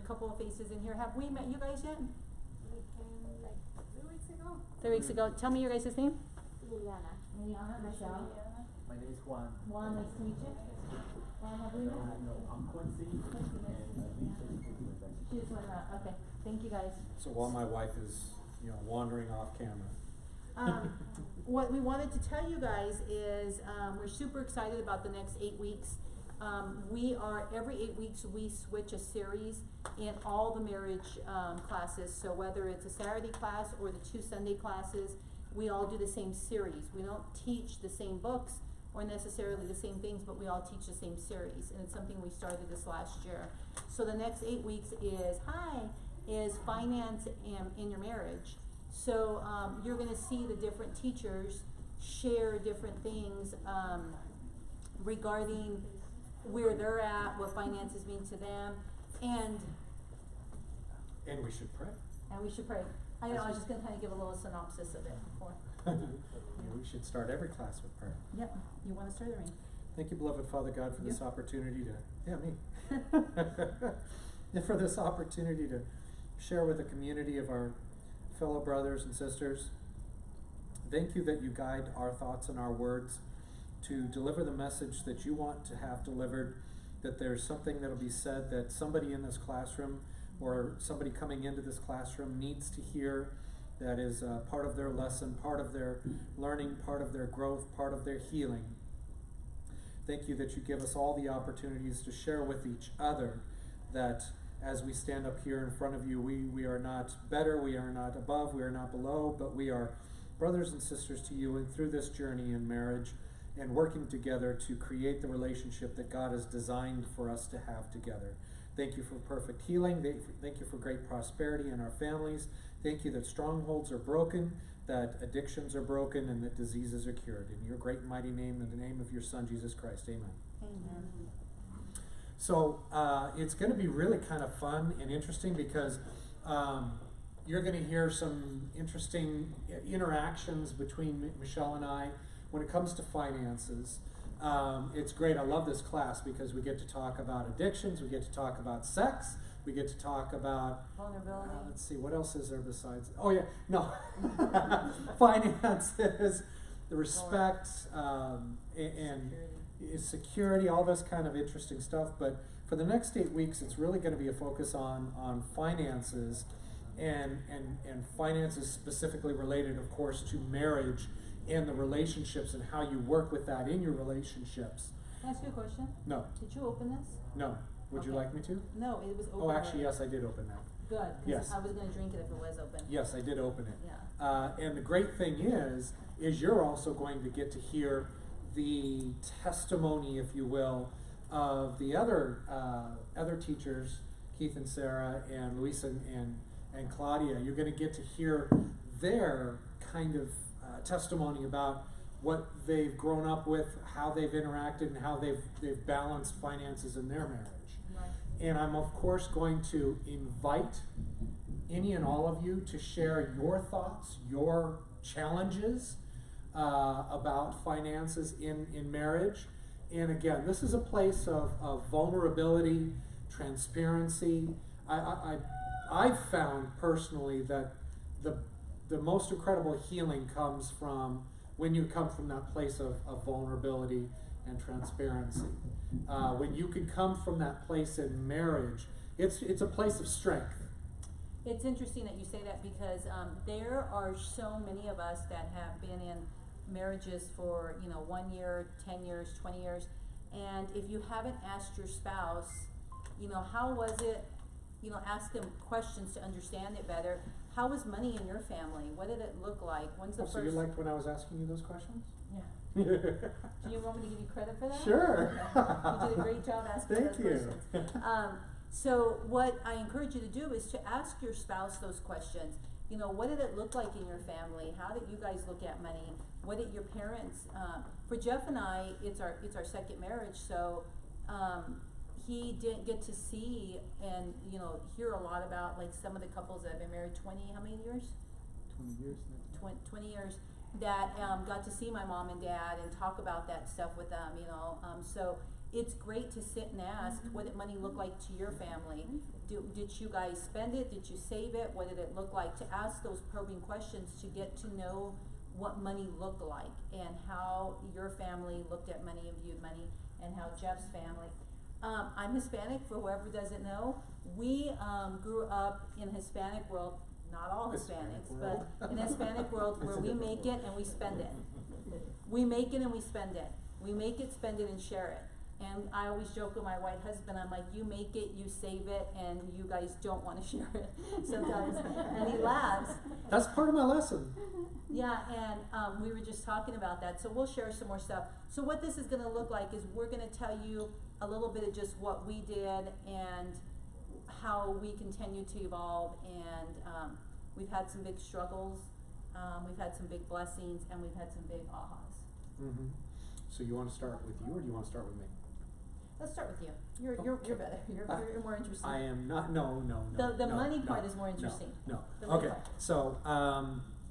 couple of faces in here. Have we met you guys yet? We came like 3 weeks ago. 3 weeks ago. Tell me your guys' name. Liliana. Liliana, Michelle. My name is Juan. Juan, nice to meet you. Juan, have we met? No, I'm Quincy. She just went out. Okay. Thank you guys. So while my wife is, wandering off camera. What we wanted to tell you guys is we're super excited about the next 8 weeks. Every 8 weeks we switch a series in all the marriage classes. So whether it's a Saturday class or the 2 Sunday classes, we all do the same series. We don't teach the same books or necessarily the same things, but we all teach the same series. And it's something we started this last year. So the next 8 weeks is finance in your marriage. So you're going to see the different teachers share different things regarding where they're at, what finances mean to them, and We should pray. we should pray. I know, I was just going to kind of give a little synopsis of it before. We should start every class with prayer. Yep, you want to start the ring. Thank you, beloved Father God, for this You. opportunity for this opportunity to share with the community of our fellow brothers and sisters. Thank you that you guide our thoughts and our words to deliver the message that you want to have delivered, that there's something that'll be said that somebody in this classroom or somebody coming into this classroom needs to hear, that is part of their lesson, part of their learning, part of their growth, part of their healing. Thank you that you give us all the opportunities to share with each other, that as we stand up here in front of you, we are not better, we are not above, we are not below, but we are brothers and sisters to you, and through this journey in marriage and working together to create the relationship that God has designed for us to have together. Thank you for perfect healing. Thank you for great prosperity in our families. Thank you that strongholds are broken, that addictions are broken, and that diseases are cured. In your great and mighty name, in the name of your Son, Jesus Christ, amen. Amen. So it's going to be really kind of fun and interesting because you're going to hear some interesting interactions between Michelle and I when it comes to finances. It's great. I love this class because we get to talk about addictions, we get to talk about sex, we get to talk about Vulnerability. let's see, what else is there besides? Oh yeah, no, finances, the respect, and security, all this kind of interesting stuff. But for the next 8 weeks, it's really going to be a focus on finances, and finances specifically related, of course, to marriage and the relationships and how you work with that in your relationships. Can I ask you a question? No, Did you open this? no. Would you Okay. like me to? No, it was open. Oh, actually, already. yes, I did open that. Good. 'Cause Yes. I was going to drink it if it was open. Yes, I did open it. Yeah. And the great thing is you're also going to get to hear the testimony, if you will, of the other teachers, Keith and Sarah and Luisa and Claudia. You're going to get to hear their kind of testimony about what they've grown up with, how they've interacted, and how they've balanced finances in their marriage. Right. And I'm of course going to invite any and all of you to share your thoughts, your challenges about finances in marriage. And again, this is a place of vulnerability, transparency. I've found personally that the most incredible healing comes from when you come from that place of vulnerability and transparency. When you can come from that place in marriage, it's a place of strength. It's interesting that you say that because there are so many of us that have been in marriages for 1 year, 10 years, 20 years, and if you haven't asked your spouse, how was it, ask them questions to understand it better. How was money in your family? What did it look like? When's the Oh, first? so you liked when I was asking you those questions? Yeah. Do you want me to give you credit for that? Sure. Okay. You did a great job asking Thank those you. questions. So what I encourage you to do is to ask your spouse those questions. What did it look like in your family? How did you guys look at money? What did your parents? For Jeff and I, it's our second marriage, so he didn't get to see and hear a lot about like some of the couples that have been married 20 how many years? 20 years now. 20 years that got to see my mom and dad and talk about that stuff with them. So it's great to sit and ask, what did money look like to your family? did you guys spend it? Did you save it? What did it look like? To ask those probing questions to get to know what money looked like and how your family looked at money and viewed money, and how Jeff's family. I'm Hispanic, for whoever doesn't know. We grew up in Hispanic world, not all Hispanics, world. but in Hispanic world where It's a we different make world. it and we spend it. We make it and we spend it. We make it, spend it, and share it. And I always joke with my white husband, I'm like, you make it, you save it, and you guys don't wanna share it sometimes. And he laughs. That's part of my lesson. Yeah, and we were just talking about that, so we'll share some more stuff. So what this is gonna look like is we're gonna tell you a little bit of just what we did and how we continue to evolve, and we've had some big struggles, we've had some big blessings, and we've had some big ahas. Mm-hmm. So you want to start with you, or do you want to start with me? Let's start with you. You're better. You're more interesting. I am not. No. The no, money no, part is more interesting. No. The money Okay. part. So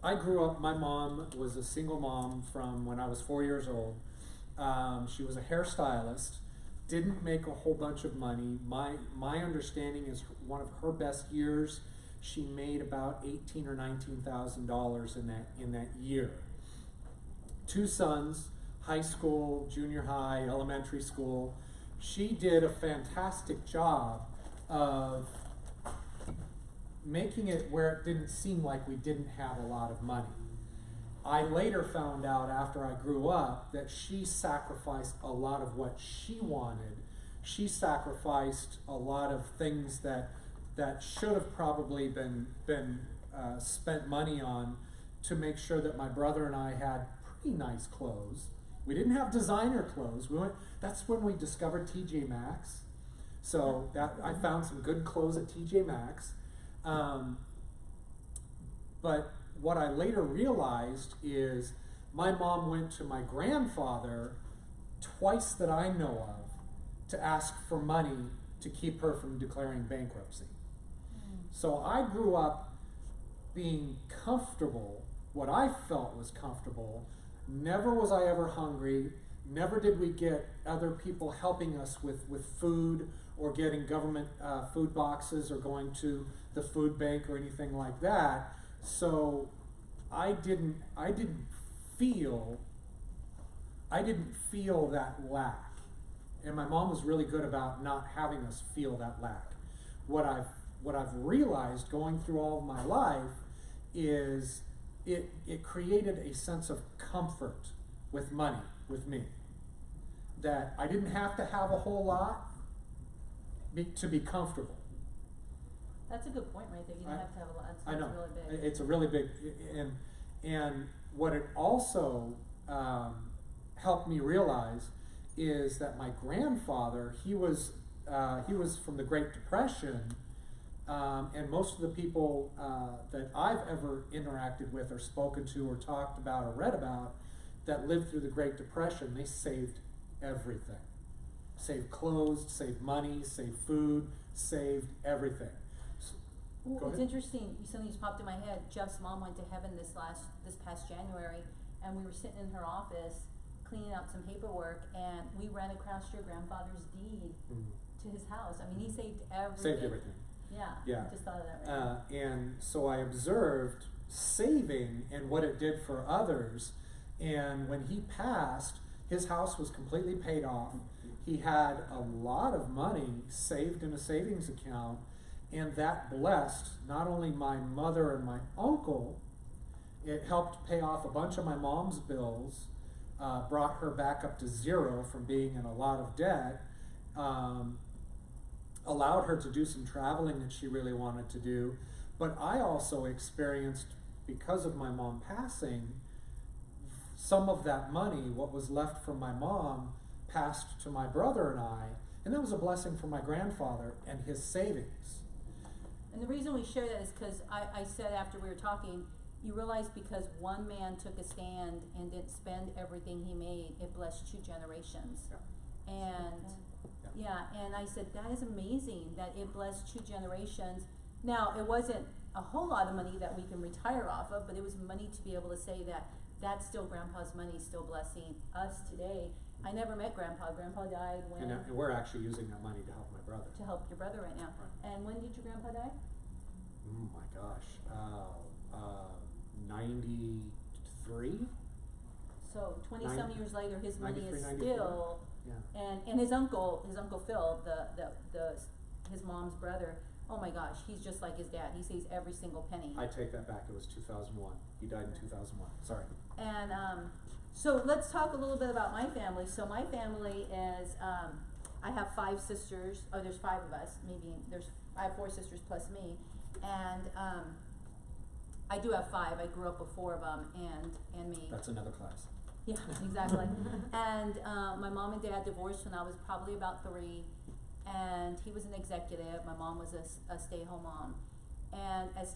I grew up. My mom was a single mom from when I was 4 years old. She was a hairstylist. Didn't make a whole bunch of money. My understanding is one of her best years, she made about $18,000 or $19,000 in that year. 2 sons, high school, junior high, elementary school. She did a fantastic job of making it where it didn't seem like we didn't have a lot of money. I later found out after I grew up that she sacrificed a lot of what she wanted. She sacrificed a lot of things that should have probably been spent money on to make sure that my brother and I had pretty nice clothes. We didn't have designer clothes. That's when we discovered TJ Maxx. So I found some good clothes at TJ Maxx. But what I later realized is my mom went to my grandfather twice that I know of to ask for money to keep her from declaring bankruptcy. So I grew up being comfortable, what I felt was comfortable. Never was I ever hungry. Never did we get other people helping us with food or getting government food boxes or going to the food bank or anything like that. So I didn't feel that lack. And my mom was really good about not having us feel that lack. What I've realized going through all of my life is it created a sense of comfort with money, with me. That I didn't have to have a whole lot to be comfortable. That's a good point right there. You don't have to have a lot. I know. Really big. It's a really big, and what it also helped me realize is that my grandfather, he was from the Great Depression, and most of the people that I've ever interacted with or spoken to or talked about or read about that lived through the Great Depression, they saved everything. Saved clothes, saved money, saved food, saved everything. Ooh, Go it's ahead. interesting. Something just popped in my head. Jeff's mom went to heaven this past January, and we were sitting in her office cleaning out some paperwork, and we ran across your grandfather's deed to his house. I mean, he saved everything. Saved everything. Yeah. I just thought of that right now. And so I observed saving and what it did for others. And when he passed, his house was completely paid off. He had a lot of money saved in a savings account, and that blessed not only my mother and my uncle, it helped pay off a bunch of my mom's bills, brought her back up to zero from being in a lot of debt, allowed her to do some traveling that she really wanted to do. But I also experienced, because of my mom passing, some of that money, what was left from my mom, passed to my brother and I, and that was a blessing for my grandfather and his savings. And the reason we share that is because I said after we were talking, you realize because one man took a stand and didn't spend everything he made, it blessed 2 generations. Yeah. And and I said, that is amazing that it blessed 2 generations. Now, it wasn't a whole lot of money that we can retire off of, but it was money to be able to say that that's still grandpa's money, still blessing us today. I never met Grandpa. Grandpa died when, And we're actually using that money to help my brother. to help your brother right now. Right. And when did your grandpa die? Oh my gosh, 93? So 20-some years later, his money 93, is 94. still, Yeah. and his uncle Phil, his mom's brother, oh my gosh, he's just like his dad. He saves every single penny. I take that back, it was 2001. He died in 2001, sorry. And so let's talk a little bit about my family. So my family is, I have 5 sisters, oh, there's 5 of us, I have 4 sisters plus me, and I do have 5. I grew up with 4 of them and me. That's another class. Yeah, exactly. And my mom and dad divorced when I was probably about 3, and he was an executive. My mom was a stay-at-home mom. And as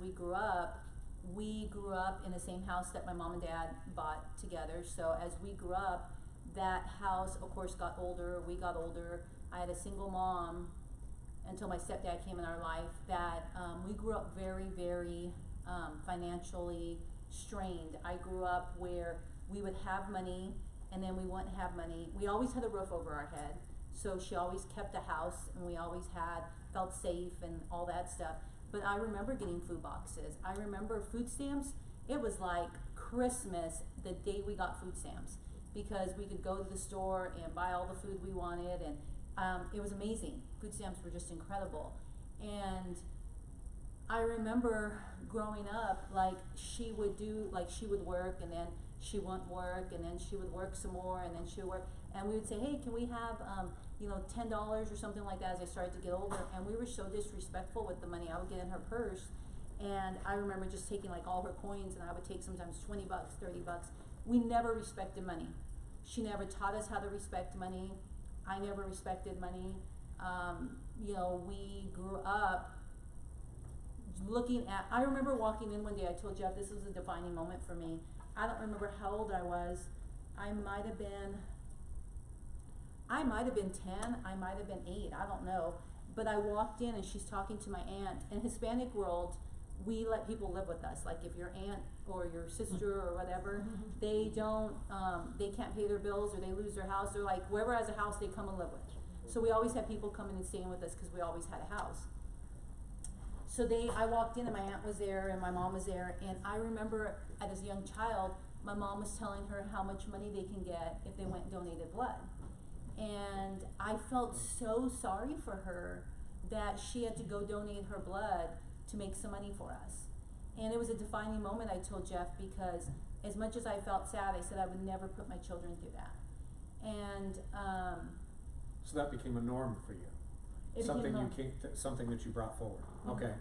we grew up in the same house that my mom and dad bought together. So as we grew up, that house, of course, got older. We got older. I had a single mom until my stepdad came in our life. That we grew up very, very financially strained. I grew up where we would have money and then we wouldn't have money. We always had a roof over our head. So she always kept a house and we always felt safe and all that stuff. But I remember getting food boxes. I remember food stamps. It was like Christmas the day we got food stamps because we could go to the store and buy all the food we wanted, and it was amazing. Food stamps were just incredible. And I remember growing up, like she would work and then she wouldn't work and then she would work some more and then she would work, and we would say, hey, can we have $10 or something like that as I started to get older. And we were so disrespectful with the money I would get in her purse. And I remember just taking like all her coins, and I would take sometimes $20, $30. We never respected money. She never taught us how to respect money. I never respected money. We grew up I remember walking in one day, I told Jeff this was a defining moment for me. I don't remember how old I was. I might have been 10, I might have been 8, I don't know. But I walked in and she's talking to my aunt. In Hispanic world, we let people live with us. Like if your aunt or your sister or whatever, they can't pay their bills or they lose their house, they're like, whoever has a house, they come and live with. So we always had people coming and staying with us because we always had a house. So I walked in and my aunt was there and my mom was there, and I remember as a young child, my mom was telling her how much money they can get if they went and donated blood. And I felt so sorry for her that she had to go donate her blood to make some money for us. And it was a defining moment, I told Jeff, because as much as I felt sad, I said I would never put my children through that. And so that became a norm for you. Something that you brought forward. Mm-hmm. Okay,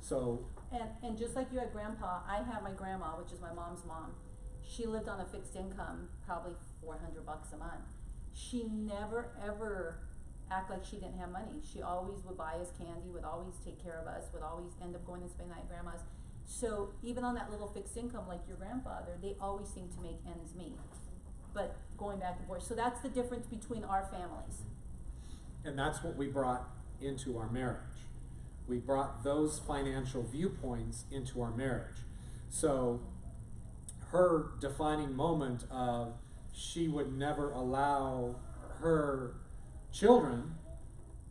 so. And just like you had Grandpa, I had my grandma, which is my mom's mom. She lived on a fixed income, probably $400 a month. She never ever act like she didn't have money. She always would buy us candy, would always take care of us, would always end up going and spend the night at grandma's. So even on that little fixed income, like your grandfather, they always seem to make ends meet. But going back and forth, so that's the difference between our families. And that's what we brought into our marriage. We brought those financial viewpoints into our marriage. So her defining moment of she would never allow her children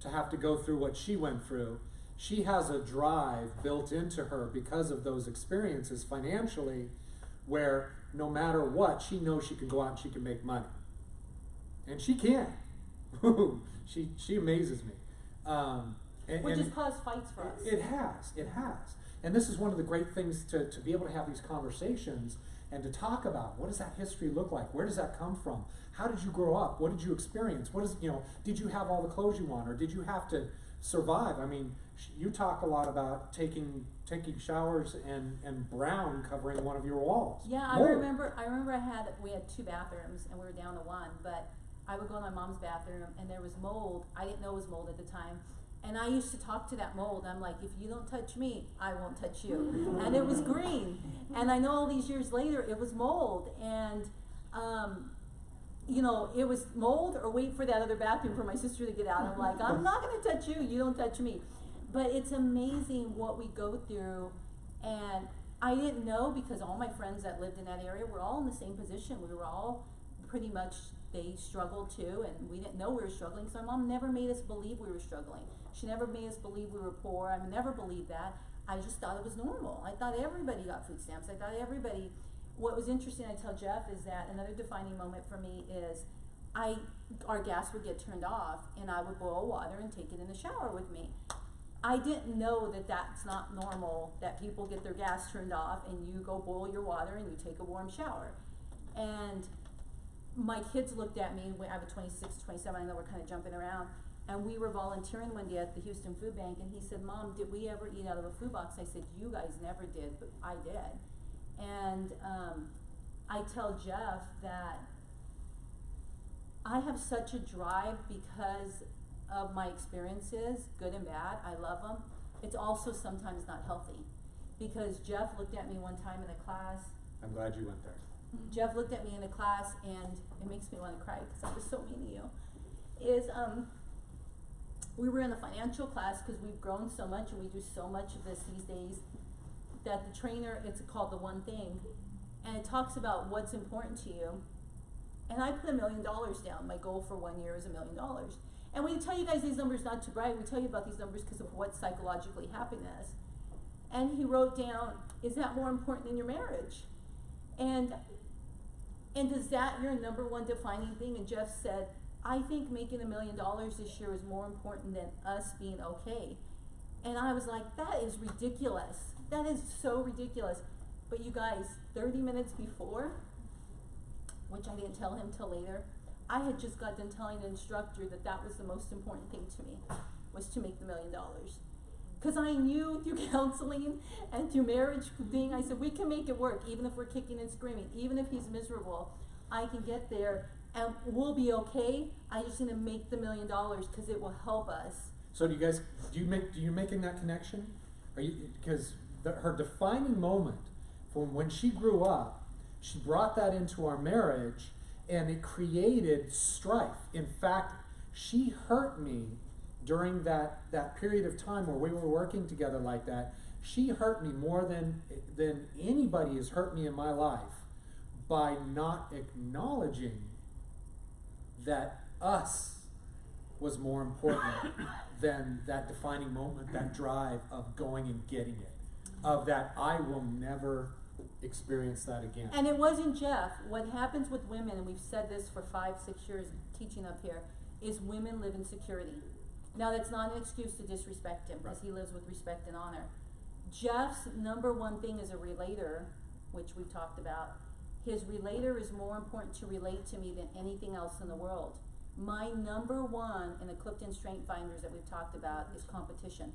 to have to go through what she went through. She has a drive built into her because of those experiences financially, where no matter what, she knows she can go out and she can make money. And she can. She amazes me. Which has caused fights for us. It has. And this is one of the great things to be able to have these conversations and to talk about. What does that history look like? Where does that come from? How did you grow up? What did you experience? Did you have all the clothes you want, or did you have to survive? I mean, you talk a lot about taking showers and brown covering one of your walls. Yeah, Mold. I remember we had 2 bathrooms and we were down to 1, but I would go to my mom's bathroom and there was mold. I didn't know it was mold at the time. And I used to talk to that mold. I'm like, if you don't touch me, I won't touch you. And it was green. And I know all these years later, it was mold. And, it was mold or wait for that other bathroom for my sister to get out. I'm like, I'm not going to touch you. You don't touch me. But it's amazing what we go through. And I didn't know, because all my friends that lived in that area were all in the same position. We were all pretty much they struggled too, and we didn't know we were struggling, so my mom never made us believe we were struggling. She never made us believe we were poor. I never believed that. I just thought it was normal. I thought everybody got food stamps. I thought everybody, what was interesting, I tell Jeff, is that another defining moment for me is our gas would get turned off, and I would boil water and take it in the shower with me. I didn't know that that's not normal, that people get their gas turned off and you go boil your water and you take a warm shower. And my kids looked at me, I have a 26, 27, I know we're kind of jumping around, and we were volunteering one day at the Houston Food Bank, and he said, Mom, did we ever eat out of a food box? I said, you guys never did, but I did. And I tell Jeff that I have such a drive because of my experiences, good and bad. I love them. It's also sometimes not healthy, because Jeff looked at me one time in a class. I'm glad you went there. Jeff looked at me in a class, and it makes me want to cry because I was so mean to you. We were in a financial class because we've grown so much and we do so much of this these days, that the trainer, it's called The One Thing, and it talks about what's important to you. And I put $1 million down. My goal for 1 year is $1 million. And we tell you guys these numbers not to brag. We tell you about these numbers because of what's psychologically happening to us. And he wrote down, is that more important than your marriage? And is that your number one defining thing? And Jeff said, I think making $1 million this year is more important than us being okay. And I was like, that is ridiculous. That is so ridiculous. But you guys, 30 minutes before, which I didn't tell him till later, I had just got done telling the instructor that that was the most important thing to me, was to make the $1 million. Because I knew through counseling and through marriage thing, I said, we can make it work, even if we're kicking and screaming, even if he's miserable, I can get there and we'll be okay. I just need to make the $1 million because it will help us. So do you making that connection? Are you, because her defining moment from when she grew up, she brought that into our marriage, and it created strife. In fact, she hurt me during that period of time where we were working together like that. She hurt me more than anybody has hurt me in my life by not acknowledging that us was more important than that defining moment, that drive of going and getting it, of that I will never experience that again. And it wasn't Jeff. What happens with women, and we've said this for 5-6 years teaching up here, is women live in security. Now that's not an excuse to disrespect him, because he lives with respect and honor. Jeff's number one thing is a relator, which we've talked about. His relator is more important to relate to me than anything else in the world. My number one in the Clifton Strength Finders that we've talked about is competition.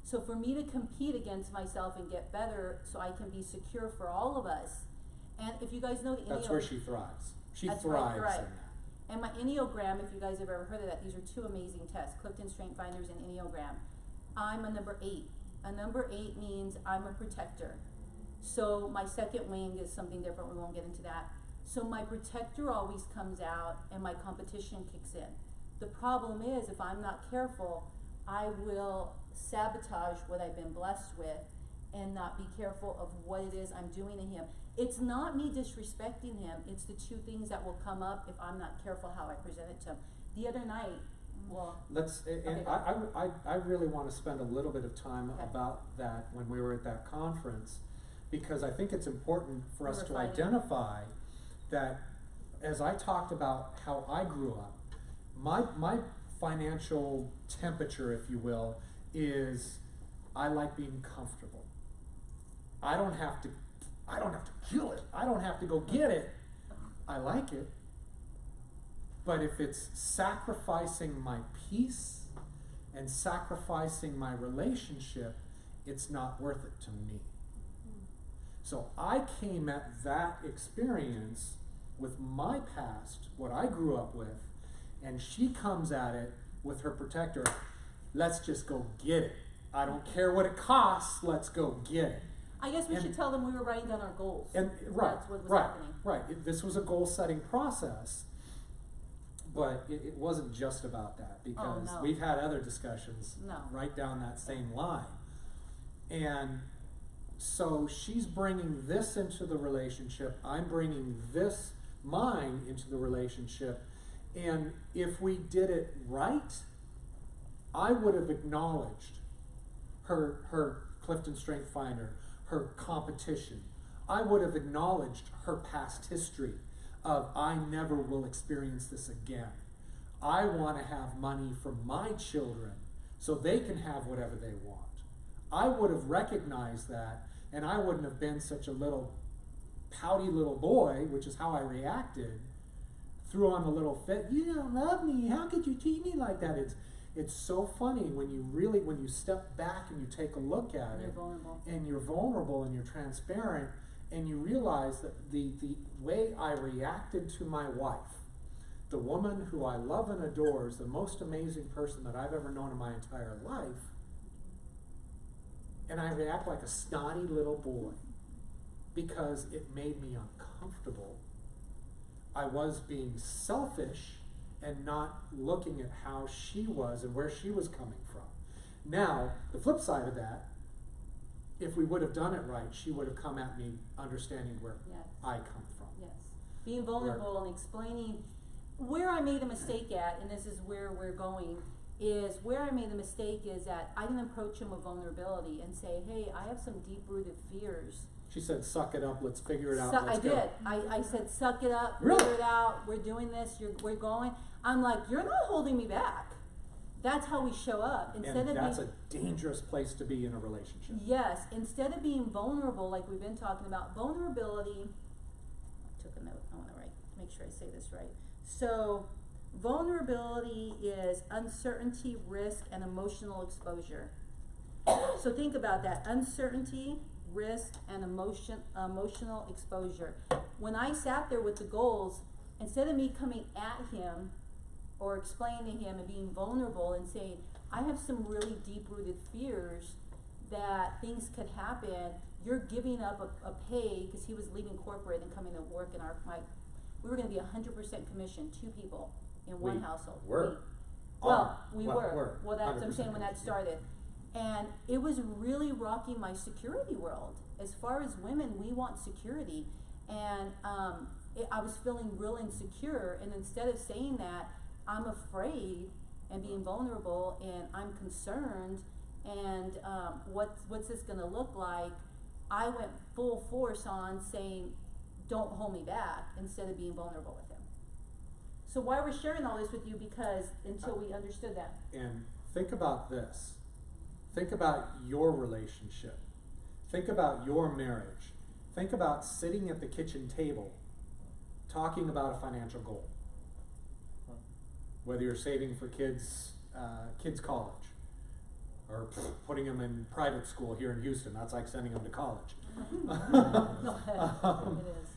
So for me to compete against myself and get better so I can be secure for all of us, and if you guys know the That's where she thrives. She That's thrives right. in that. And my Enneagram, if you guys have ever heard of that, these are two amazing tests, Clifton Strength Finders and Enneagram. I'm a number 8. A number 8 means I'm a protector. So my second wing is something different, we won't get into that. So my protector always comes out and my competition kicks in. The problem is, if I'm not careful, I will sabotage what I've been blessed with and not be careful of what it is I'm doing to him. It's not me disrespecting him, it's the two things that will come up if I'm not careful how I present it to him. The other night, I really want to spend a little bit of time Okay. about that when we were at that conference, because I think it's important for us to Refining. identify that, as I talked about how I grew up, my financial temperature, if you will, is I like being comfortable. I don't have to kill it. I don't have to go get it. I like it. But if it's sacrificing my peace and sacrificing my relationship, it's not worth it to me. So I came at that experience with my past, what I grew up with, and she comes at it with her protector. Let's just go get it. I don't care what it costs, let's go get it. I guess we should tell them we were writing down our goals. And That's what was happening. This was a goal-setting process, but it wasn't just about that, because no. we've had other discussions No. right down that same line. And so she's bringing this into the relationship. I'm bringing this mine into the relationship. And if we did it right, I would have acknowledged her Clifton Strength Finder, her competition. I would have acknowledged her past history of I never will experience this again. I want to have money for my children so they can have whatever they want. I would have recognized that, and I wouldn't have been such a little pouty little boy, which is how I reacted, threw on a little fit. You don't love me. How could you treat me like that? It's so funny when you step back and you take a look at You're it, vulnerable. and you're vulnerable and you're transparent, and you realize that the way I reacted to my wife, the woman who I love and adore, is the most amazing person that I've ever known in my entire life, and I react like a snotty little boy because it made me uncomfortable. I was being selfish and not looking at how she was and where she was coming from. Now, the flip side of that, if we would have done it right, she would have come at me understanding where Yes. I come from. Yes. Being vulnerable and explaining where I made a mistake at, and this is where we're going, is where I made the mistake is that I didn't approach him with vulnerability and say, hey, I have some deep-rooted fears. She said, suck it up, let's figure it out, I let's go. did. I said, suck it up, Really? figure it out, we're doing this, we're going. I'm like, you're not holding me back. That's how we show up. And that's a dangerous place to be in a relationship. Yes, instead of being vulnerable, like we've been talking about, vulnerability, I took a note, I want to make sure I say this right. So, vulnerability is uncertainty, risk, and emotional exposure. So think about that, uncertainty, risk, and emotional exposure. When I sat there with the goals, instead of me coming at him or explaining to him and being vulnerable and saying, I have some really deep-rooted fears that things could happen, you're giving up a pay, because he was leaving corporate and coming to work in we were going to be 100% commission, 2 people in one household. Were. We were. Well, that's what I'm saying when that started. And it was really rocking my security world. As far as women, we want security. And I was feeling real insecure. And instead of saying that, I'm afraid and being vulnerable and I'm concerned and what's this going to look like, I went full force on saying, don't hold me back, instead of being vulnerable with him. So why we're sharing all this with you, because until we understood that. And think about this. Think about your relationship. Think about your marriage. Think about sitting at the kitchen table talking about a financial goal. Whether you're saving for kids' college, or putting them in private school here in Houston. That's like sending them to college. It is.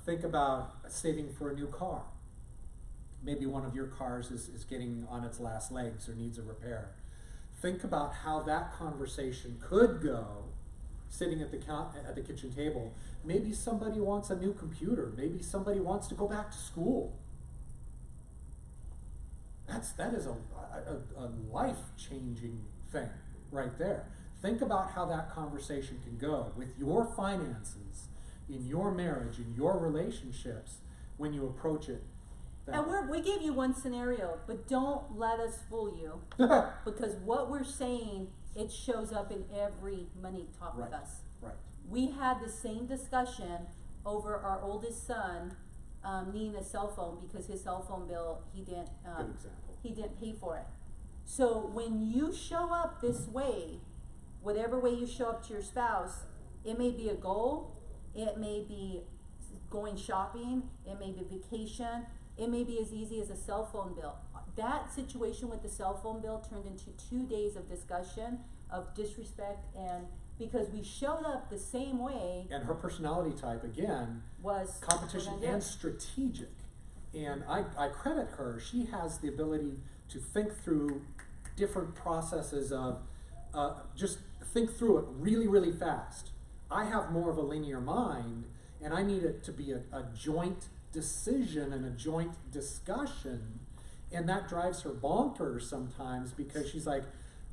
Think about saving for a new car. Maybe one of your cars is getting on its last legs or needs a repair. Think about how that conversation could go sitting at the kitchen table. Maybe somebody wants a new computer. Maybe somebody wants to go back to school. That is a life-changing thing right there. Think about how that conversation can go with your finances, in your marriage, in your relationships, when you approach it. And we gave you one scenario, but don't let us fool you, because what we're saying, it shows up in every money talk with us. Right. We had the same discussion over our oldest son needing a cell phone because his cell phone bill, he didn't pay for it. So when you show up this way, whatever way you show up to your spouse, it may be a goal, it may be going shopping, it may be vacation, it may be as easy as a cell phone bill. That situation with the cell phone bill turned into 2 days of discussion, of disrespect, and because we showed up the same way. And her personality type, again, was competition and strategic. And I credit her. She has the ability to think through different processes of, just think through it really, really fast. I have more of a linear mind, and I need it to be a joint decision and a joint discussion, and that drives her bonkers sometimes, because she's like,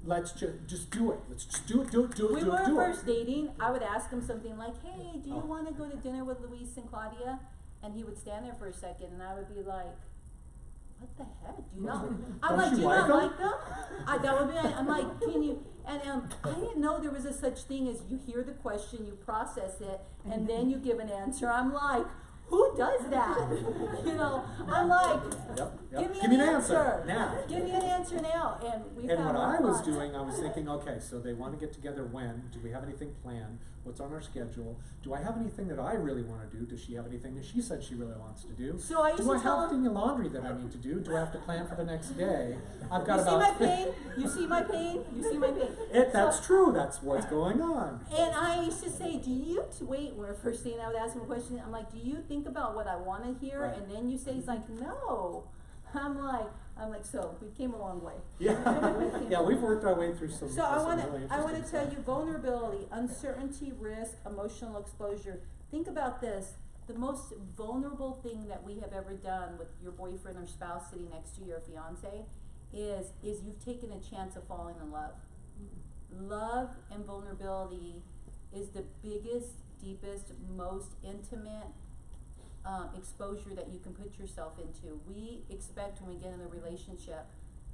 let's just do it. Let's just do it. We were first dating. I would ask him something like, hey, do you want to go to dinner with Luis and Claudia? and he would stand there for a second, and I would be like, what the heck, do you not, I'm Don't like, you do you like not 'em? like them? That would be, I'm like, can you, and, I didn't know there was a such thing as you hear the question, you process it, and then you give an answer. I'm like, who does that? You know, I'm like, Yep. give me an answer answer. now. Give me an answer now, and we And found what our I was fun. doing, I was thinking, okay, so they want to get together when? Do we have anything planned? What's on our schedule? Do I have anything that I really want to do? Does she have anything that she said she really wants to do? So I used Do to I tell have them, any laundry that I need to do? Do I have to plan for the next day? I've got you see about my pain? You see my pain? You see my pain? That's So- true. That's what's going on. And I used to say, do you, wait, when first thing I would ask him a question, I'm like, do you think about what I want to hear? Right. And then you say, he's like, no. I'm like, so we came a long way. Yeah, we've worked our way through some. So I some want really to tell interesting you vulnerability, uncertainty, risk, emotional exposure. Think about this. The most vulnerable thing that we have ever done with your boyfriend or spouse sitting next to your fiance is you've taken a chance of falling in love. Love and vulnerability is the biggest, deepest, most intimate exposure that you can put yourself into. We expect when we get in a relationship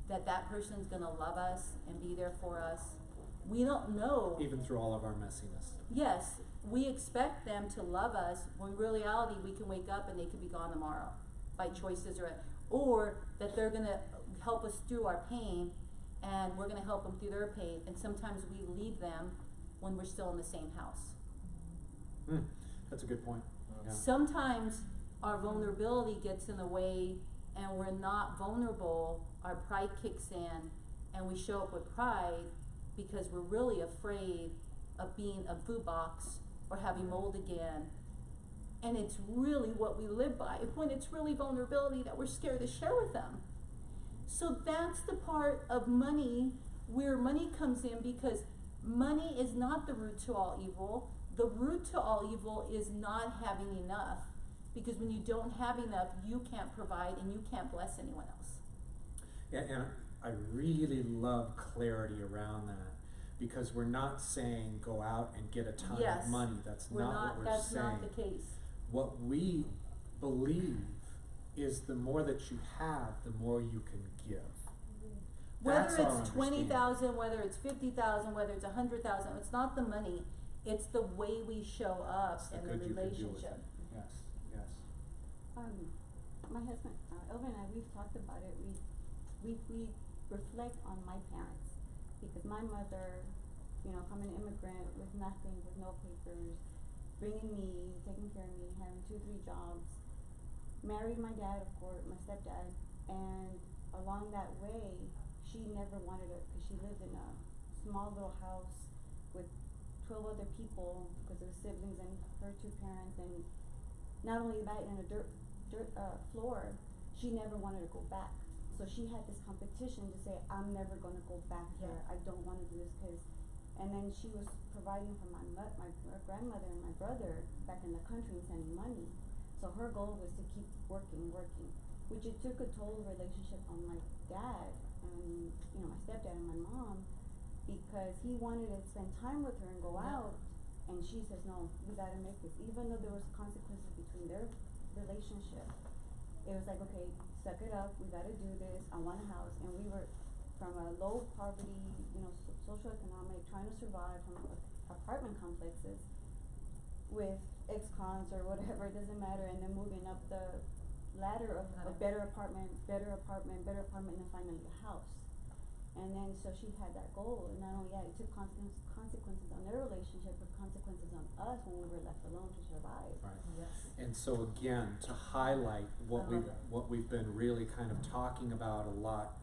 that that person's gonna love us and be there for us. We don't know. Even through all of our messiness. Yes, we expect them to love us when in reality we can wake up and they could be gone tomorrow by choices or that they're gonna help us through our pain and we're gonna help them through their pain, and sometimes we leave them when we're still in the same house. That's a good point. Yeah. Sometimes our vulnerability gets in the way and we're not vulnerable, our pride kicks in and we show up with pride because we're really afraid of being a food box or having mold again. And it's really what we live by, when it's really vulnerability that we're scared to share with them. So that's the part of money where money comes in, because money is not the root to all evil. The root to all evil is not having enough, because when you don't have enough, you can't provide and you can't bless anyone else. Yeah, and I really love clarity around that, because we're not saying go out and get a ton Yes. of money. That's not what we're That's saying. not the case. What we believe is the more that you have, the more you can give. That's Whether our it's understanding. 20,000, whether it's 50,000, whether it's 100,000, it's not the money. It's the way we show up It's the in the good you can do with relationship. it. Yes, yes. My husband, Elvin and I, we've talked about it. We reflect on my parents, because my mother, you know, from an immigrant with nothing, with no papers, bringing me, taking care of me, having 2-3 jobs, married my dad, of course, my stepdad, and along that way, she never wanted it, because she lived in a small little house with 12 other people, because of siblings and her 2 parents, and not only that, in a dirt floor, she never wanted to go back. So she had this competition to say, I'm never gonna go back here, I don't wanna do this, cause, and then she was providing for my grandmother and my brother back in the country and sending money. So her goal was to keep working, which it took a total relationship on my dad and, you know, my stepdad and my mom, because he wanted to spend time with her and go out, and she says, no, we gotta make this, even though there was consequences between their relationship. It was like, okay, suck it up, we gotta do this, I want a house, and we were from a low poverty, you know, socioeconomic, trying to survive from apartment complexes with ex-cons or whatever, it doesn't matter, and then moving up the ladder of a better apartment, and then finally a house. And then, so she had that goal, and not only that, it took consequences on their relationship, but consequences on us when we were left alone to survive. Right. Yes. And so again, to highlight what I love it. what we've been really kind of talking about a lot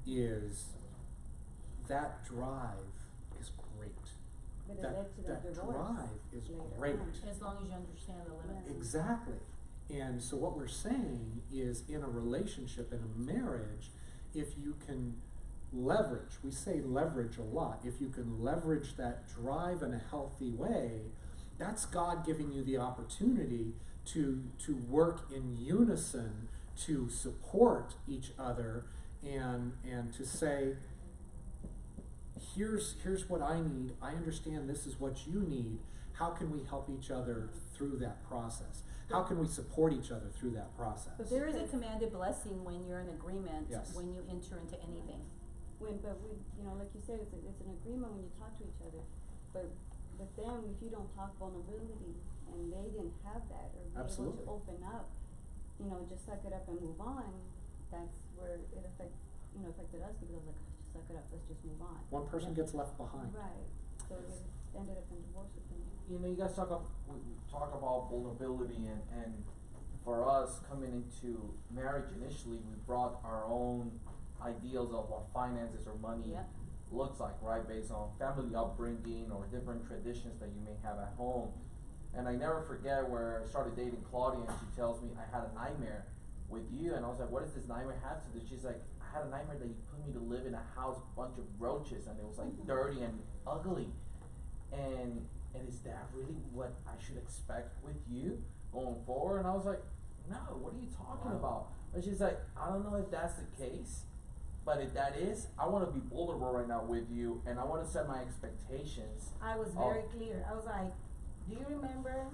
is that drive is great. But it That led to the that divorce drive is later great. on. As long as you understand the limits. Yeah. Exactly. And so what we're saying is, in a relationship, in a marriage, if you can leverage, we say leverage a lot, if you can leverage that drive in a healthy way, that's God giving you the opportunity to work in unison, to support each other, and to say, here's what I need, I understand this is what you need, how can we help each other through that process? How can we support each other through that process? But there is a commanded blessing when you're in agreement, Yes. when you enter into anything. But we, you know, like you said, it's an agreement when you talk to each other, but with them, if you don't talk vulnerability, and they didn't have that, or be able Absolutely. to open up, you know, just suck it up and move on, that's where it affected us, because I was like, oh, just suck it up, let's just move on. One person gets left behind. Right, so it ended up in divorce with them. You know, you guys talk about vulnerability, and for us coming into marriage initially, we brought our own ideals of what finances or money Yep. looks like, right? Based on family upbringing or different traditions that you may have at home. And I never forget where I started dating Claudia, and she tells me I had a nightmare with you, and I was like, what does this nightmare have to do? She's like, I had a nightmare that you put me to live in a house, bunch of roaches, and it was like dirty and ugly. And is that really what I should expect with you going forward? And I was like, no, what are you talking about? And she's like, I don't know if that's the case, but if that is, I want to be vulnerable right now with you, and I want to set my expectations. I was very clear. I was like, do you remember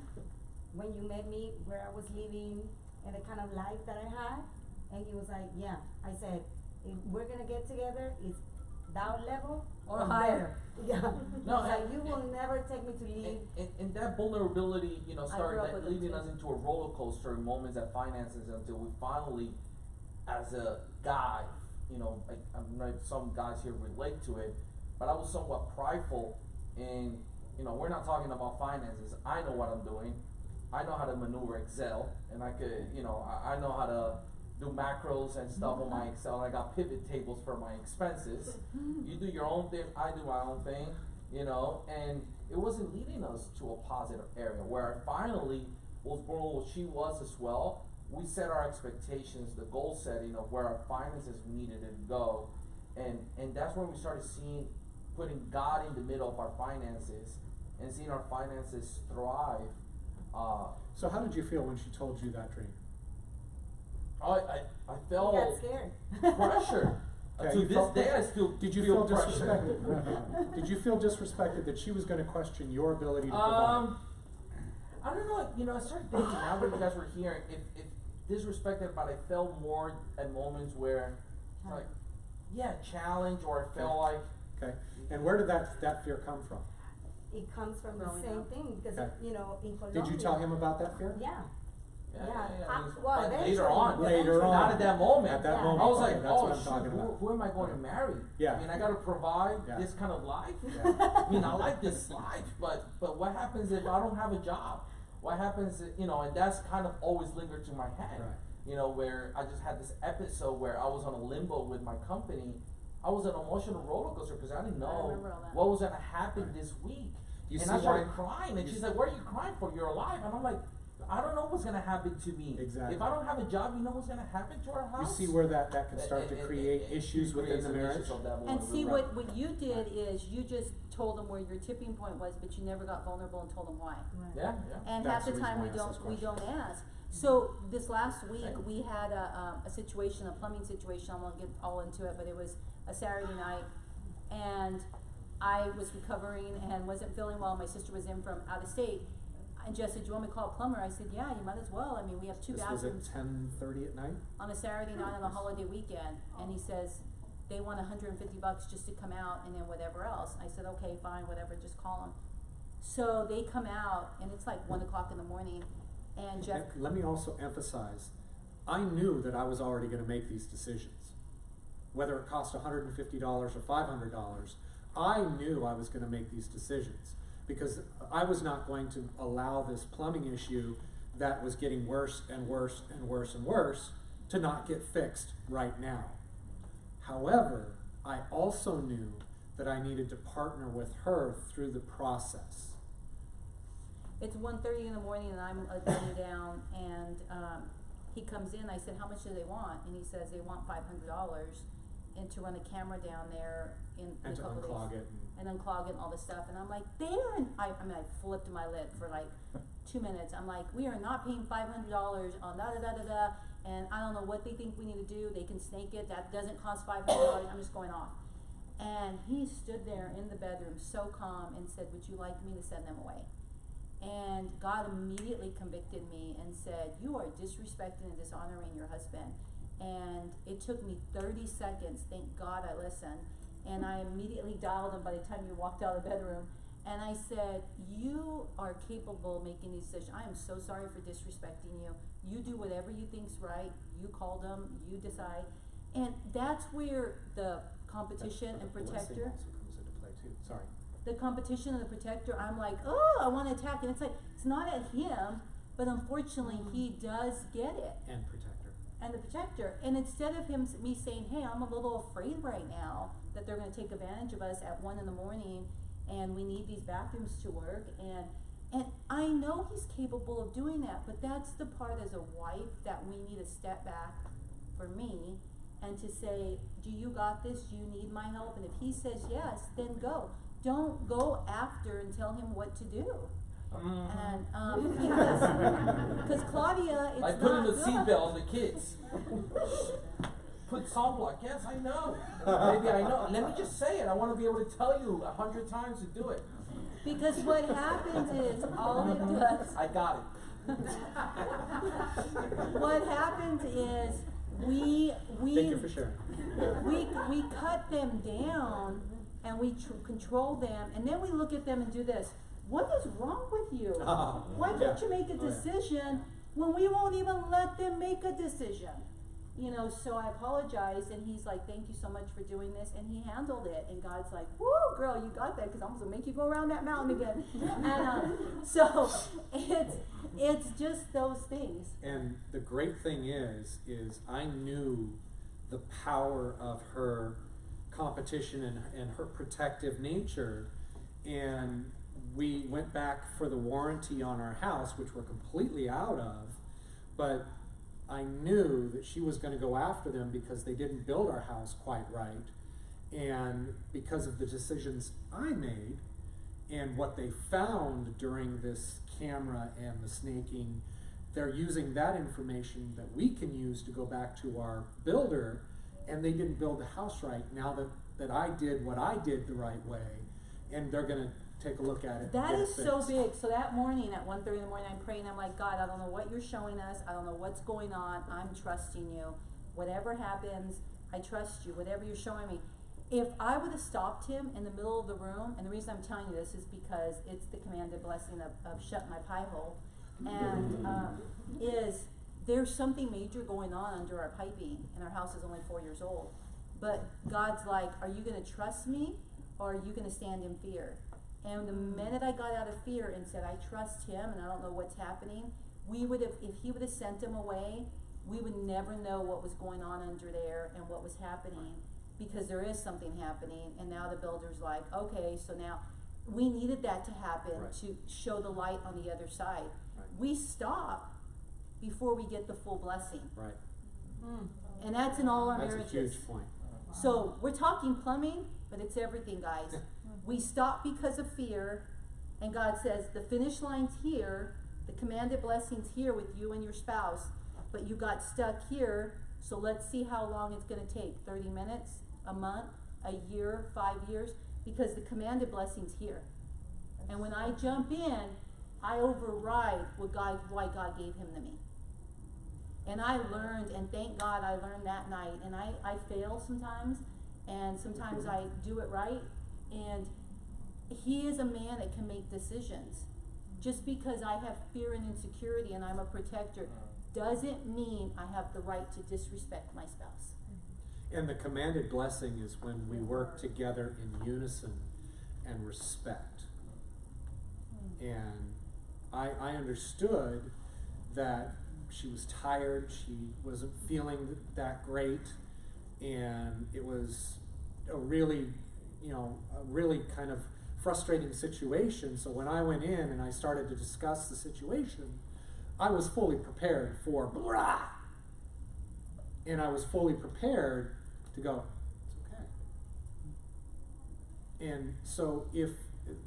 when you met me where I was living and the kind of life that I had? And he was like, yeah. I said, if we're gonna get together, it's that level Or or higher. Yeah. No, I was like, and- you will never take me to leave. And that vulnerability, you know, I started grew up with it leading too. us into a roller coaster in moments at finances until we finally, as a guy, you know, I'm not, some guys here relate to it, but I was somewhat prideful in, you know, we're not talking about finances. I know what I'm doing. I know how to maneuver Excel, and I could, you know, I know how to do macros and stuff on my Excel. I got pivot tables for my expenses. You do your own thing, I do my own thing, you know, and it wasn't leading us to a positive area where I finally was born what she was as well. We set our expectations, the goal setting of where our finances needed to go, and that's when we started putting God in the middle of our finances and seeing our finances thrive. So how did you feel when she told you that dream? I I felt got scared. pressure. Okay, To you this felt day, I pressure. still Did you feel feel pressure. disrespected? Did you feel disrespected that she was gonna question your ability to provide? I don't know. You know, I started thinking now that you guys were here, if disrespected, but I felt more at moments where, like, yeah, challenge, or I felt like. Okay, and where did that fear come from? It comes from the Growing same up. thing, because, Okay. you know, in Colombia. Did you tell him about that fear? Yeah. Yeah, Yeah, it was- well, but later eventually. on, Later on. not at that moment. At that Yeah. moment, I was okay, like, that's oh what I'm shoot, talking about. who am I going to marry? Yeah. I mean, I got to provide Yeah. this kind of life. Yeah. I mean, I like this life, but what happens if I don't have a job? What happens, you know, and that's kind of always lingered to my head. Right. You know, where I just had this episode where I was on a limbo with my company. I was an emotional roller coaster because I didn't know remember all that. what was going to happen Right. this week. You And see I started why- crying, and you she's see- like, "What are you crying for? You're alive." And I'm like, "I don't know what's gonna happen to me. Exactly. If I don't have a job, you know what's gonna happen to our You house." see where that can start to It- create it issues within creates the some marriage? issues of that And moment. see, Right. what you did is you just told them where your tipping point was, but you never got vulnerable and told them why. Yeah, yeah. And That's half the the time we reason why I asked don't, this ask. So this last week, Okay. we had a situation, a plumbing situation, I won't get all into it, but it was a Saturday night. And I was recovering and wasn't feeling well, my sister was in from out of state. And Jess said, "Do you want me to call a plumber?" I said, "Yeah, you might as well, I mean, we have two This was bathrooms." at 10:30 at night? On a Saturday night on a holiday weekend, and he says, they want $150 just to come out and then whatever else. I said, okay, fine, whatever, just call them. So they come out, and it's like 1 o'clock in the morning, and Jeff, And let me also emphasize, I knew that I was already gonna make these decisions. Whether it cost $150 or $500, I knew I was gonna make these decisions. Because I was not going to allow this plumbing issue that was getting worse and worse and worse and worse to not get fixed right now. However, I also knew that I needed to partner with her through the process. it's 1:30 in the morning, and I'm laying down, and, he comes in, I said, "How much do they want?" And he says, "They want $500, and to run a camera down there in a And to couple days." unclog it. And unclog it and all this stuff, and I'm like, I mean, I flipped my lid for like 2 minutes. I'm like, we are not paying $500 on da-da-da-da-da, and I don't know what they think we need to do, they can snake it, that doesn't cost $500, I'm just going off. And he stood there in the bedroom so calm and said, would you like me to send them away? And God immediately convicted me and said, you are disrespecting and dishonoring your husband. And it took me 30 seconds, thank God I listened, and I immediately dialed him by the time he walked out of the bedroom. And I said, you are capable of making these decisions. I am so sorry for disrespecting you. You do whatever you think's right. You called him, you decide. And that's where the competition and protector, also comes into play too. Sorry. the competition and the protector, I'm like, oh, I want to attack. And it's like, it's not at him, but unfortunately he does get it. And protector. And the protector. And instead of me saying, hey, I'm a little afraid right now that they're going to take advantage of us at 1 a.m. and we need these bathrooms to work. And I know he's capable of doing that, but that's the part as a wife that we need to step back for me and to say, do you got this? Do you need my help? And if he says yes, then go. Don't go after and tell him what to do. And because Claudia, it's I not put in the good. seatbelt on the kids. Put sunblock. Yes, I know. Maybe I know. Let me just say it. I want to be able to tell you 100 times to do it. Because what happens is all it does. I got it. What happens is we Thank you for sharing. we cut them down and we control them, and then we look at them and do this. What is wrong with you? Why can't you make a decision when we won't even let them make a decision? You know, so I apologized, and he's like, thank you so much for doing this, and he handled it, and God's like, woo, girl, you got that, because I'm going to make you go around that mountain again. And so it's just those things. And the great thing is I knew the power of her competition and her protective nature, and we went back for the warranty on our house, which we're completely out of, but I knew that she was going to go after them because they didn't build our house quite right, and because of the decisions I made and what they found during this camera and the snaking, they're using that information that we can use to go back to our builder, and they didn't build the house right. Now that I did what I did the right way, and they're going to take a look at it. That and is get it so fixed. big. So that morning at 1:30 in the morning, I'm praying. I'm like, God, I don't know what you're showing us. I don't know what's going on. I'm trusting you. Whatever happens, I trust you. Whatever you're showing me. If I would have stopped him in the middle of the room, and the reason I'm telling you this is because it's the commanded blessing of shut my pie hole, and is there's something major going on under our piping, and our house is only 4 years old. But God's like, are you going to trust me, or are you going to stand in fear? And the minute I got out of fear and said, I trust him and I don't know what's happening, we would have, if he would have sent him away, we would never know what was going on under there and what was happening, because there is something happening. And now the builder's like, okay, so now we needed that to happen Right. to show the light on the other side. Right. We stop before we get the full blessing. Right. And that's in all our That's marriages. a huge point. So we're talking plumbing, but it's everything, guys. We stop because of fear, and God says the finish line's here, the commanded blessing's here with you and your spouse, but you got stuck here, so let's see how long it's going to take. 30 minutes, a month, a year, 5 years, because the commanded blessing's here. And when I jump in, I override why God gave him to me. And I learned, and thank God I learned that night, and I fail sometimes, and sometimes I do it right, and he is a man that can make decisions. Just because I have fear and insecurity and I'm a protector doesn't mean I have the right to disrespect my spouse. And the commanded blessing is when we work together in unison and respect. And I understood that she was tired, she wasn't feeling that great, and it was a really kind of frustrating situation. So when I went in and I started to discuss the situation, I was fully prepared for blah, and I was fully prepared to go, it's okay. And so if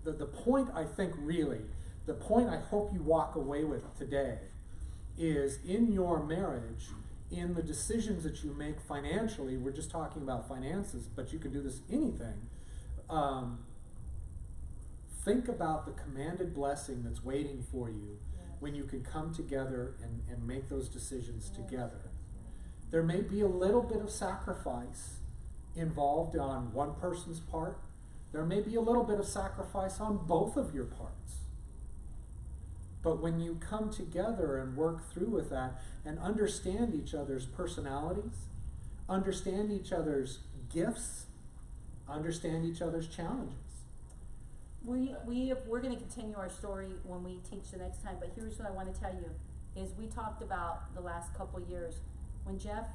the point I think really, the point I hope you walk away with today is in your marriage, in the decisions that you make financially, we're just talking about finances, but you can do this anything. Think about the commanded blessing that's waiting for you when you can come together and make those decisions together. There may be a little bit of sacrifice involved on one person's part. There may be a little bit of sacrifice on both of your parts. But when you come together and work through with that and understand each other's personalities, understand each other's gifts, understand each other's challenges. We're going to continue our story when we teach the next time, but here's what I want to tell you, is we talked about the last couple years. When Jeff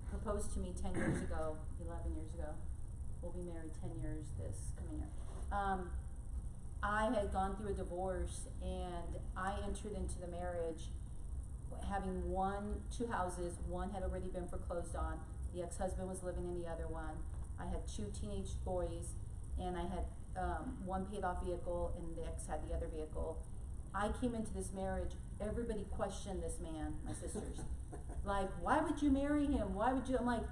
proposed to me 10 years ago, 11 years ago, we'll be married 10 years this coming year. I had gone through a divorce, and I entered into the marriage having two houses. One had already been foreclosed on. The ex-husband was living in the other one. I had 2 teenage boys, and I had one paid off vehicle, and the ex had the other vehicle. I came into this marriage, everybody questioned this man, my sisters. Like, why would you marry him? Why would you? I'm like,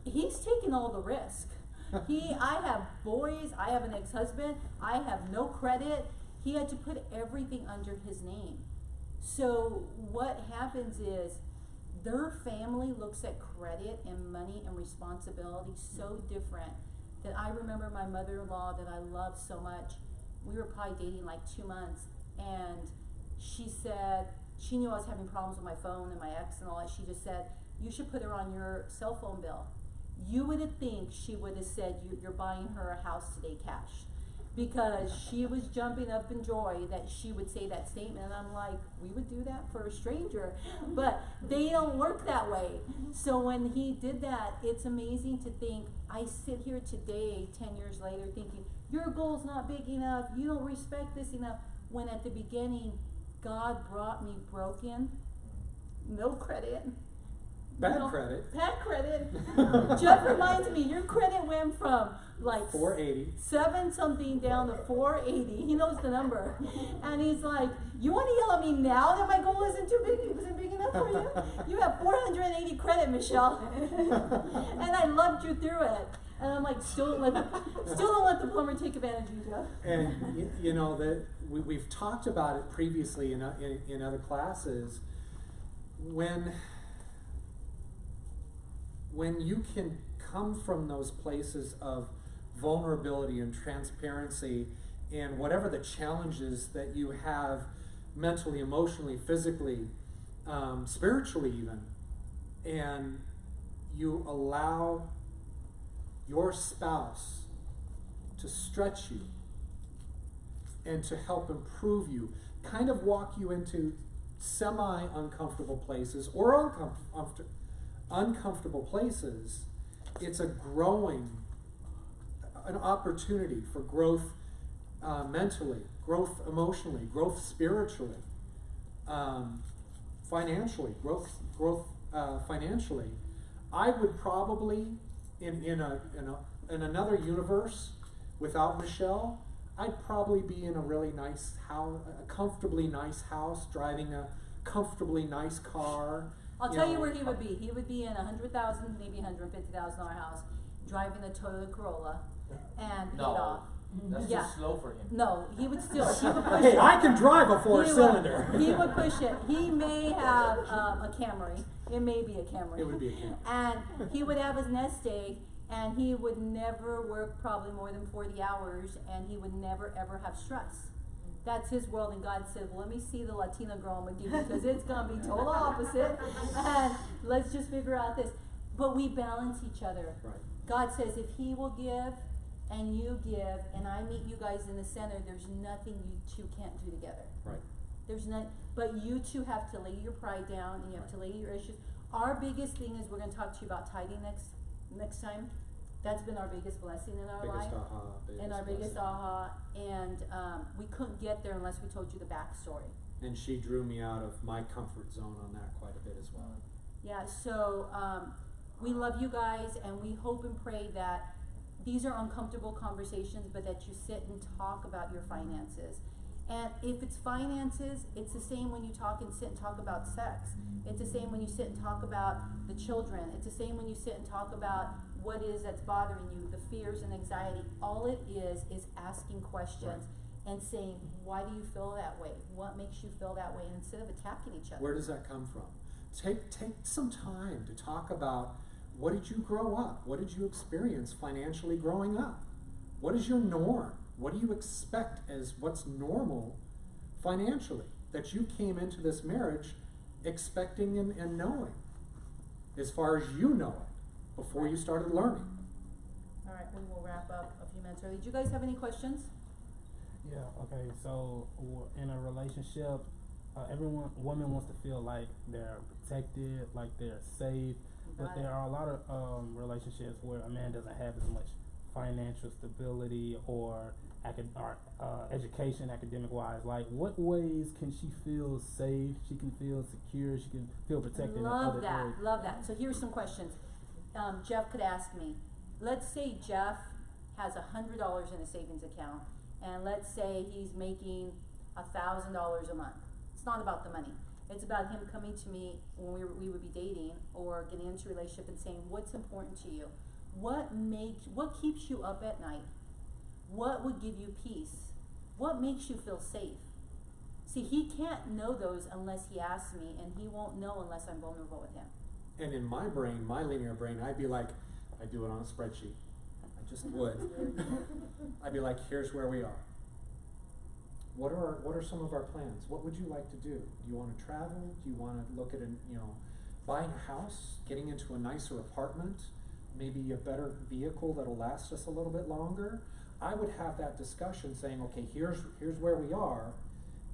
he's taking all the risk. I have boys, I have an ex-husband, I have no credit. He had to put everything under his name. So what happens is their family looks at credit and money and responsibility so different that I remember my mother-in-law that I loved so much. We were probably dating like 2 months, and she said, she knew I was having problems with my phone and my ex and all that. She just said, you should put her on your cell phone bill. You would think she would have said, you're buying her a house today cash. Because she was jumping up in joy that she would say that statement. And I'm like, we would do that for a stranger. But they don't work that way. So when he did that, it's amazing to think, I sit here today, 10 years later, thinking, your goal's not big enough. You don't respect this enough. When at the beginning, God brought me broken, no credit. Bad credit. Jeff reminds me, your credit went from like 480. 7 something down to 480. He knows the number. And he's like, you want to yell at me now that my goal isn't big enough for you? You have 480 credit, Michelle. And I loved you through it. And I'm like, still don't let the plumber take advantage of you, Jeff. And you know that we've talked about it previously in other classes. When you can come from those places of vulnerability and transparency and whatever the challenges that you have mentally, emotionally, physically, spiritually even, and you allow your spouse to stretch you and to help improve you, kind of walk you into semi-uncomfortable places or uncomfortable places, it's an opportunity for growth mentally, growth emotionally, growth spiritually, financially, growth financially. I would probably, in another universe without Michelle, I'd probably be in a really nice house, a comfortably nice house, driving a comfortably nice car. I'll tell you where he would be. He would be in a $100,000, maybe $150,000 house, driving a Toyota Corolla, and paid off. That's too slow for him. No, he would push Hey, it. I can drive a 4-cylinder. He would push it. He may have a Camry. It may be a Camry. It would be a Camry. And he would have his nest egg, and he would never work probably more than 40 hours, and he would never ever have stress. That's his world, and God said, well, let me see the Latina girl with you, because it's going to be total opposite, and let's just figure out this. But we balance each other. Right. God says, if he will give, and you give, and I meet you guys in the center, there's nothing you two can't do together. Right. There's not, but you two have to lay your pride down, and you have to lay your issues. Our biggest thing is, we're going to talk to you about tithing next time. That's been our biggest blessing in our life. And our biggest aha. And we couldn't get there unless we told you the backstory. And she drew me out of my comfort zone on that quite a bit as well. Yeah, so we love you guys, and we hope and pray that these are uncomfortable conversations, but that you sit and talk about your finances. And if it's finances, it's the same when you talk and sit and talk about sex. It's the same when you sit and talk about the children. It's the same when you sit and talk about what is that's bothering you, the fears and anxiety. All it is asking questions and saying, why do you feel that way? What makes you feel that way? And instead of attacking each other. Where does that come from? Take some time to talk about, what did you grow up? What did you experience financially growing up? What is your norm? What do you expect as what's normal financially that you came into this marriage expecting and knowing, as far as you know it, before you started learning? All right, we will wrap up a few minutes early. Do you guys have any questions? Yeah, okay, so in a relationship, woman wants to feel like they're protected, like they're safe, but there are a lot of relationships where a man doesn't have as much financial stability or education, academic wise. Like, what ways can she feel safe? She can feel secure. She can feel protected. in other areas? Love that. So here's some questions. Jeff could ask me. Let's say Jeff has $100 in a savings account, and let's say he's making $1,000 a month. It's not about the money. It's about him coming to me when we would be dating or getting into a relationship and saying, what's important to you? What keeps you up at night? What would give you peace? What makes you feel safe? See, he can't know those unless he asks me, and he won't know unless I'm vulnerable with him. And in my brain, my linear brain, I'd be like, I do it on a spreadsheet. I just would. I'd be like, here's where we are. What are some of our plans? What would you like to do? Do you want to travel? Do you want to look at buying a house, getting into a nicer apartment, maybe a better vehicle that'll last us a little bit longer? I would have that discussion saying, okay, here's where we are,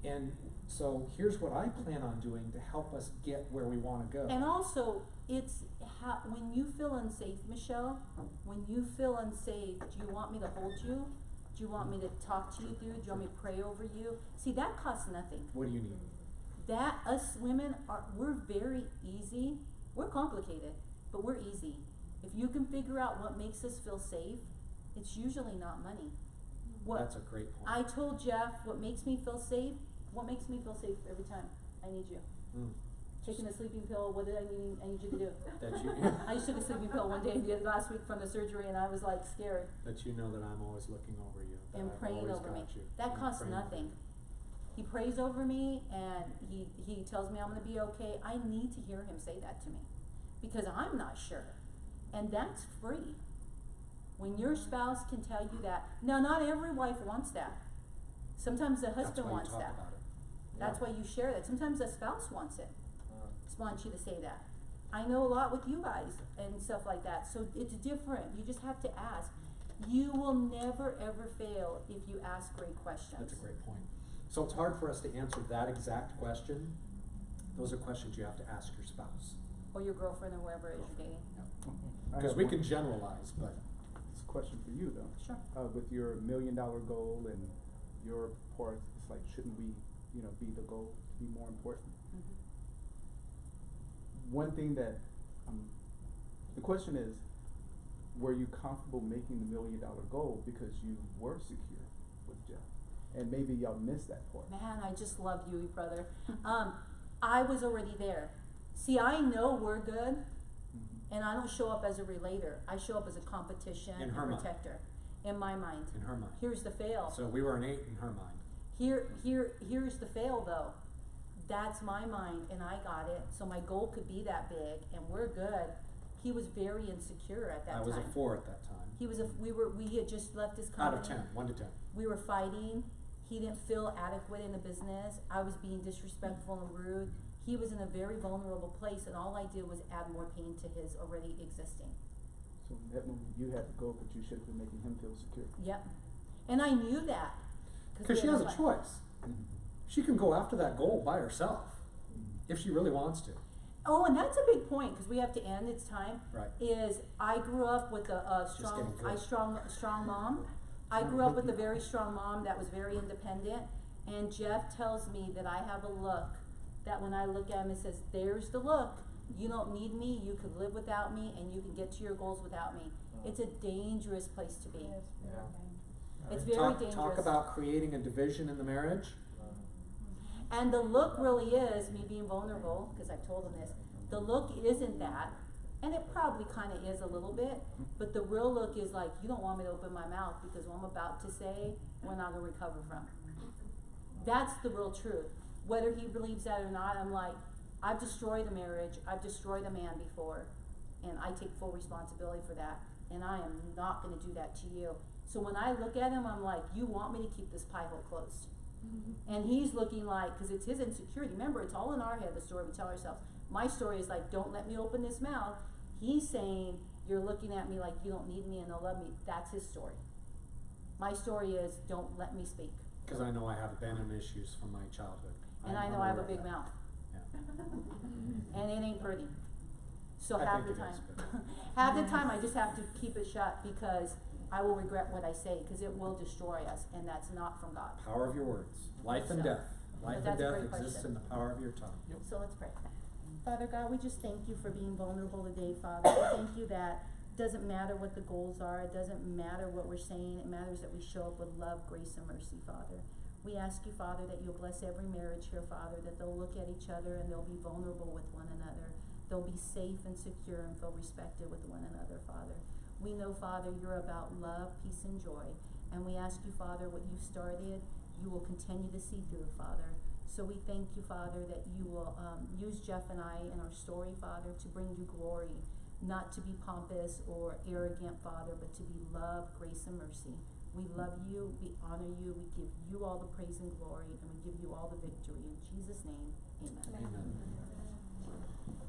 and so here's what I plan on doing to help us get where we want to go. And also, it's when you feel unsafe, Michelle, when you feel unsafe, do you want me to hold you? Do you want me to talk to you through? Do you want me to pray over you? See, that costs nothing. What do you need? That, us women, we're very easy. We're complicated, but we're easy. If you can figure out what makes us feel safe, it's usually not money. That's a great point. I told Jeff what makes me feel safe. What makes me feel safe every time? I need you. Taking a sleeping pill. What did I need you to do? That you I just took a sleeping pill one day last week from the surgery, and I was like scared. that you know that I'm always looking over you. That And I've praying always over me. got you. That And costs praying nothing. over you. He prays over me, and he tells me I'm gonna be okay. I need to hear him say that to me, because I'm not sure, and that's free. When your spouse can tell you that. Now, not every wife wants that. Sometimes the husband That's why wants you talk that. about it. That's why you share that. Sometimes the spouse wants it. Just wants you to say that. I know a lot with you guys and stuff like that. So it's different. You just have to ask. You will never ever fail if you ask great questions. That's a great point. So it's hard for us to answer that exact question. Those are questions you have to ask your spouse. Or your girlfriend or whoever it is you're dating. Because we can generalize, but It's a question for you though. Sure. With your $1 million goal and your part, it's like, shouldn't we, be the goal, be more important? Mm-hmm. One thing that, the question is, were you comfortable making the $1 million goal because you were secure with Jeff? And maybe y'all missed that part. Man, I just love you, brother. I was already there. See, I know we're good, and I don't show up as a relator. I show up as a competition In and her mind. protector. In my mind. in her mind. Here's the fail. So we were an 8 in her mind. Here's the fail though. That's my mind, and I got it. So my goal could be that big, and we're good. He was very insecure at that time. I was a 4 at that time. We had just left his Out company. of 10, 1 to 10. We were fighting. He didn't feel adequate in the business. I was being disrespectful and rude. He was in a very vulnerable place, and all I did was add more pain to his already existing. So that moment you had to go, but you should have been making him feel secure. Yep. And I knew that. Because she has a choice. She can go after that goal by herself if she really wants to. Oh, and that's a big point, because we have to end. It's time. Right. Is I grew up with a strong mom. I grew up with a very strong mom that was very independent. And Jeff tells me that I have a look that when I look at him, it says, "There's the look. You don't need me. You can live without me, and you can get to your goals without me." It's a dangerous place to be. It's very dangerous. Talk about creating a division in the marriage. And the look really is me being vulnerable, because I've told him this. The look isn't that, and it probably kind of is a little bit, but the real look is like, you don't want me to open my mouth because what I'm about to say, we're not gonna recover from. That's the real truth. Whether he believes that or not, I'm like, I've destroyed a marriage, I've destroyed a man before, and I take full responsibility for that, and I am not gonna do that to you. So when I look at him, I'm like, you want me to keep this pie hole closed. And he's looking like, because it's his insecurity. Remember, it's all in our head, the story we tell ourselves. My story is like, don't let me open this mouth. He's saying, you're looking at me like you don't need me and don't love me. That's his story. My story is, don't let me speak. Because I know I have abandonment issues from my childhood. And I know I have a big mouth. Yeah. And it ain't pretty. So I half think the it time, is, but- half the time I just have to keep it shut because I will regret what I say because it will destroy us, and that's not from God. Power of your words, life and So, death. Life and that's a death great exists question. in the power of your tongue. So let's pray. Father God, we just thank you for being vulnerable today, Father. We thank you that it doesn't matter what the goals are, it doesn't matter what we're saying, it matters that we show up with love, grace, and mercy, Father. We ask you, Father, that you'll bless every marriage here, Father, that they'll look at each other and they'll be vulnerable with one another. They'll be safe and secure and feel respected with one another, Father. We know, Father, you're about love, peace, and joy. And we ask you, Father, what you started, you will continue to see through, Father. So we thank you, Father, that you will use Jeff and I in our story, Father, to bring you glory, not to be pompous or arrogant, Father, but to be love, grace, and mercy. We love you, we honor you, we give you all the praise and glory, and we give you all the victory. In Jesus' name, amen. Amen.